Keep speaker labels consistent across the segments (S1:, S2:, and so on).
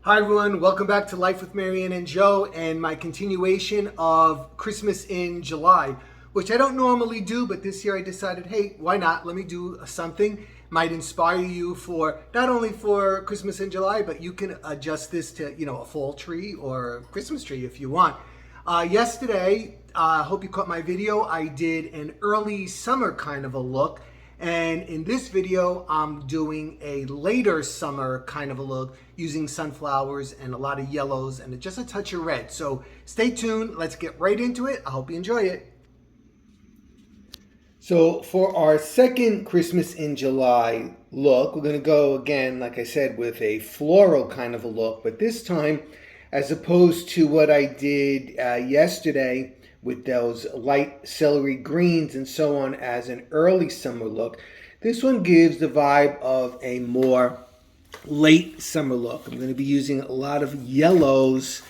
S1: Hi everyone, welcome back to Life with MaryAnn and Joe and my continuation of Christmas in July, which I don't normally do, but this year I decided, hey, why not? Let me do something. Might inspire you for not only for Christmas in July, but you can adjust this to, a fall tree or a Christmas tree if you want. Yesterday, I hope you caught my video. I did an early summer kind of a look. And in this video, I'm doing a later summer kind of a look using sunflowers and a lot of yellows and just a touch of red. So stay tuned. Let's get right into it. I hope you enjoy it. So for our second Christmas in July look, we're going to go again, like I said, with a floral kind of a look. But this time, as opposed to what I did yesterday, with those light celery greens and so on as an early summer look, this one gives the vibe of a more late summer look. I'm going to be using a lot of yellows,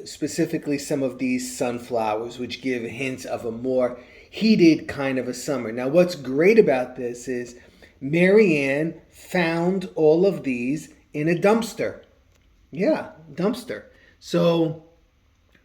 S1: specifically some of these sunflowers, which give hints of a more heated kind of a summer. Now, what's great about this is MaryAnn found all of these in a dumpster. Yeah, dumpster. So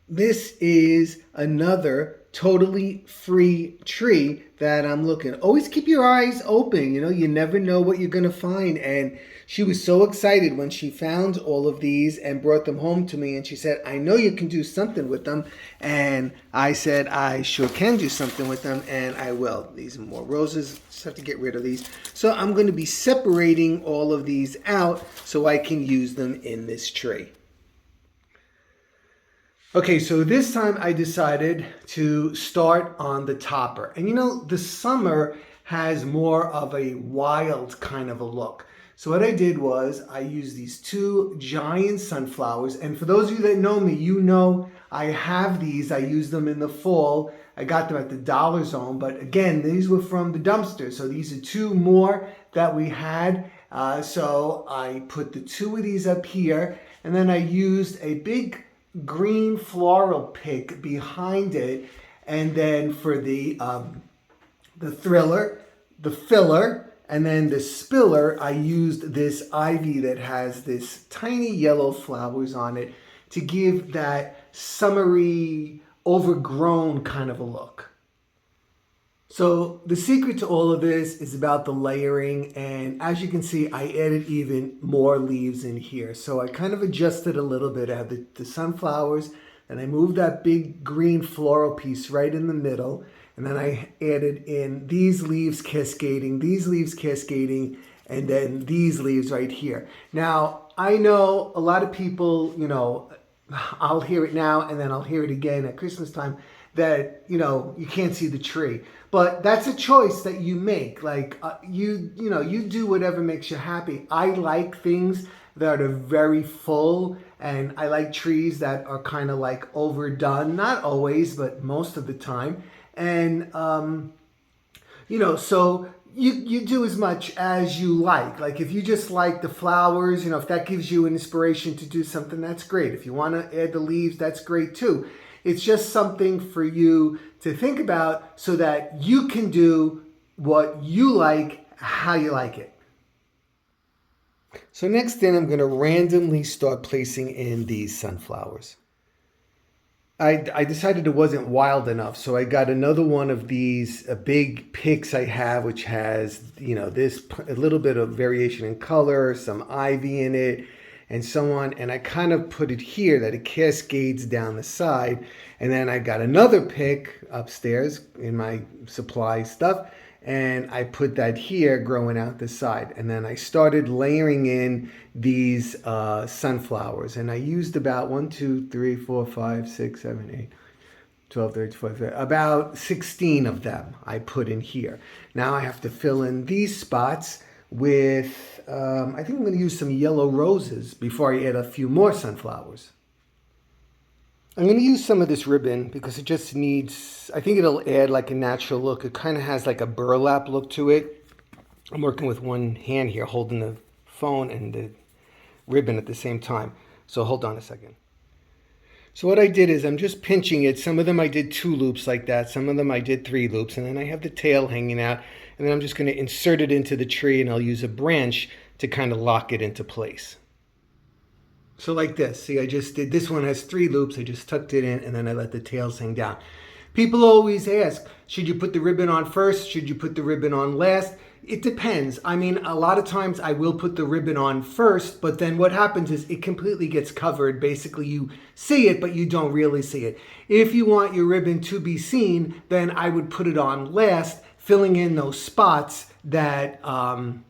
S1: this is another totally free tree that I'm looking. Always keep your eyes open. You never know what you're going to find. And she was so excited when she found all of these and brought them home to me. And she said, I know you can do something with them. And I said, I sure can do something with them. And I will. These are more roses. Just have to get rid of these. So I'm going to be separating all of these out so I can use them in this tree. Okay, so this time I decided to start on the topper. And the summer has more of a wild kind of a look. So what I did was I used these two giant sunflowers. And for those of you that know me, you know I have these. I use them in the fall. I got them at the Dollar Zone. But again, these were from the dumpster. So these are two more that we had. So I put the two of these up here. And then I used a big green floral pick behind it, and then for the filler, and then the spiller, I used this ivy that has this tiny yellow flowers on it to give that summery, overgrown kind of a look. So the secret to all of this is about the layering, and as you can see, I added even more leaves in here. So I kind of adjusted a little bit. I have the sunflowers, and I moved that big green floral piece right in the middle, and then I added in these leaves cascading, and then these leaves right here. Now, I know a lot of people, I'll hear it now, and then I'll hear it again at Christmas time, that you can't see the tree, but that's a choice that you make. Like you do whatever makes you happy. I like things that are very full, and I like trees that are kind of like overdone, not always but most of the time. And so you do as much as you like. Like if you just like the flowers, if that gives you an inspiration to do something, that's great. If you want to add the leaves, that's great too. It's just something for you to think about so that you can do what you like, how you like it. So next then I'm going to randomly start placing in these sunflowers. I decided it wasn't wild enough, so I got another one of these big picks I have, which has, this a little bit of variation in color, some ivy in it, and so on. And I kind of put it here that it cascades down the side. And then I got another pick upstairs in my supply stuff, and I put that here growing out the side. And then I started layering in these sunflowers. And I used about 1, 2, 3, 4, 5, 6, 7, 8, 12, 13, 14, about 16 of them I put in here. Now I have to fill in these spots with, I think I'm going to use some yellow roses before I add a few more sunflowers. I'm going to use some of this ribbon because it just needs, I think it'll add like a natural look. It kind of has like a burlap look to it. I'm working with one hand here, holding the phone and the ribbon at the same time. So hold on a second. So what I did is I'm just pinching it. Some of them I did 2 loops like that. Some of them I did 3 loops. And then I have the tail hanging out. And then I'm just going to insert it into the tree, and I'll use a branch to kind of lock it into place. So like this, see, I just did, this one has 3 loops. I just tucked it in and then I let the tails hang down. People always ask, should you put the ribbon on first? Should you put the ribbon on last? It depends. I mean, a lot of times I will put the ribbon on first, but then what happens is it completely gets covered. Basically, you see it, but you don't really see it. If you want your ribbon to be seen, then I would put it on last, filling in those spots that, that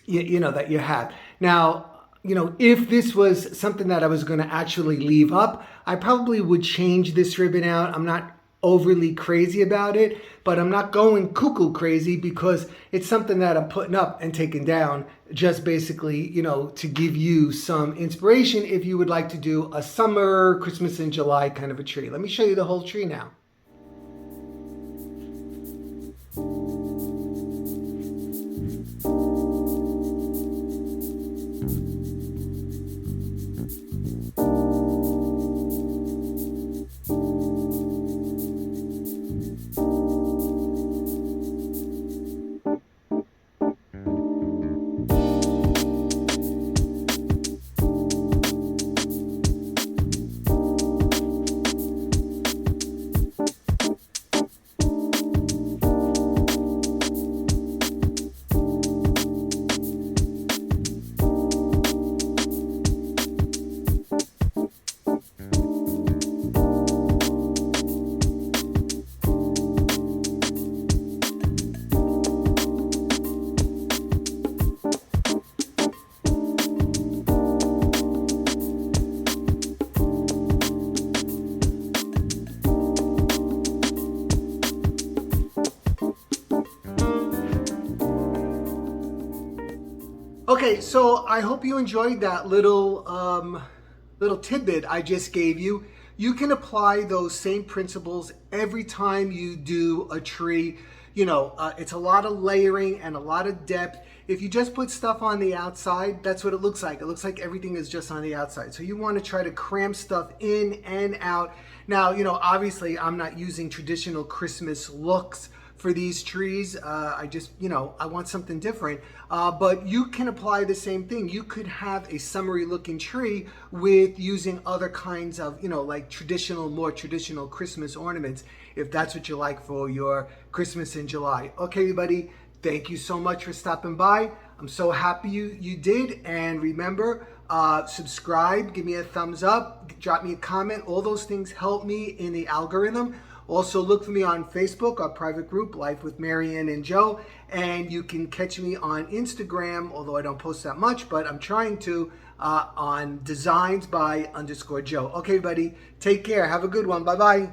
S1: you have. Now, if this was something that I was going to actually leave up, I probably would change this ribbon out. I'm not overly crazy about it, but I'm not going cuckoo crazy because it's something that I'm putting up and taking down just basically, to give you some inspiration if you would like to do a summer, Christmas in July kind of a tree. Let me show you the whole tree now. Okay, so I hope you enjoyed that little tidbit I just gave you. You can apply those same principles every time you do a tree. It's a lot of layering and a lot of depth. If you just put stuff on the outside, that's what it looks like. It looks like everything is just on the outside. So you want to try to cram stuff in and out. Now, obviously I'm not using traditional Christmas looks for these trees. I just, I want something different. But you can apply the same thing. You could have a summery looking tree with using other kinds of, like more traditional Christmas ornaments, if that's what you like for your Christmas in July. Okay, everybody, thank you so much for stopping by. I'm so happy you did. And remember, subscribe, give me a thumbs up, drop me a comment. All those things help me in the algorithm. Also, look for me on Facebook, our private group, Life with MaryAnn and Joe. And you can catch me on Instagram, although I don't post that much, but I'm trying to, on designs by _Joe. Okay, buddy, take care. Have a good one. Bye-bye.